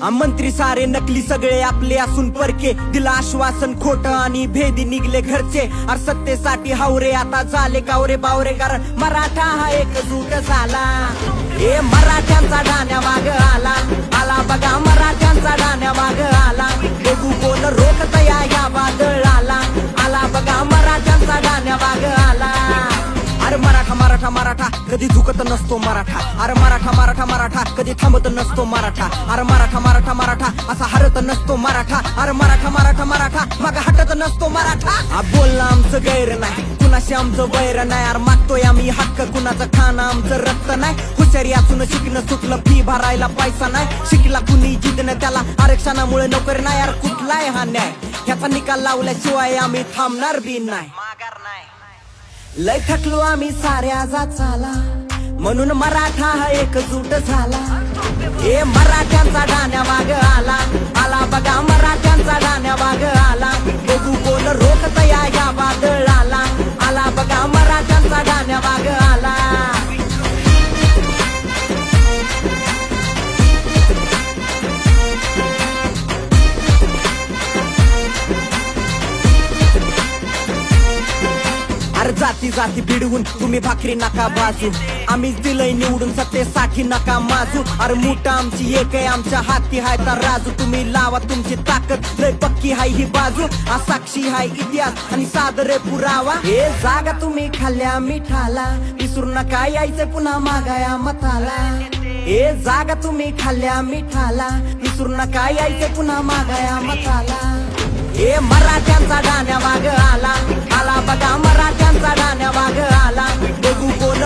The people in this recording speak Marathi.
मंत्री सारे नकली सगळे आपले असून परके, दिला आश्वासन खोट आणि भेदी निघले घरचे। अरे सत्तेसाठी हावरे आता झाले कावरे बावरे, कारण मराठा हा एकजूट झाला। ए मराठ्यांचा डाण्या माग आला, आला बघा मराठ्यांचा डाण्या माग आला। बघू कोण रोखत या वादळाला, आला बघा मराठ्यांचा डाण्या माग आला। अरे मराठा मराठा मराठा कधी झुकत नसतो मराठा, अरे मराठा मराठा मराठा कधी थांबत नसतो मराठा, अरे मराठा मराठा मराठा असा हरत नसतो मराठा, अरे मराठा मराठा मराठा मग हटत नसतो मराठा। बोलणं आमचं गैर नाही, कुणाशी आमचं वैर नाही, अरे मागतोय आम्ही हक्क, कुणाचं खाणं आमचं रक्त नाही। हुशारी असून शिकणं सुटलं, फी भरायला पैसा नाही, शिकला कुणी जिद्दनं त्याला आरक्षणामुळे नोकरी नाही। अरे कुठलाय हा न्याय, ह्याचा निकाल लावल्याशिवाय आम्ही थांबणार बी नाही। लय थकलो आम्ही साऱ्या जाचाला, म्हणून मराठा हा एकजूट झाला। ए मराठ्यांचा डाण्या माग आला, आला बघा मराठ्यांचा डाण्या माग आला। बघू कोण रोखत या वादळाला, आला बघा मराठ्यांचा डाण्या माग आला। अरे जाती जाती भिडवून तुम्ही भाकरी नका बाजू, आम्ही दिलंय निवडून सत्तेसाठी नका माजू। अरे मुठा आमची एक आहे, आमच्या हाती हाय तर राजू, तुम्ही लावा तुमची ताकद, लय पक्की हाय ही बाजू। साक्षी हाय इतिहास आणि सादर पुरावा, हे जागा तुम्ही खाल्ल्या मिठाला, विसरू नका यायचं पुन्हा मागाया मताला। हे जागा तुम्ही खाल्ल्या मिठाला, विसरू नका यायचं पुन्हा मागाया मताला। ए मराठ्यांचा डाण्या माग आला, आला बघा मराठ्यांचा डाण्या माग आला। बघू कोण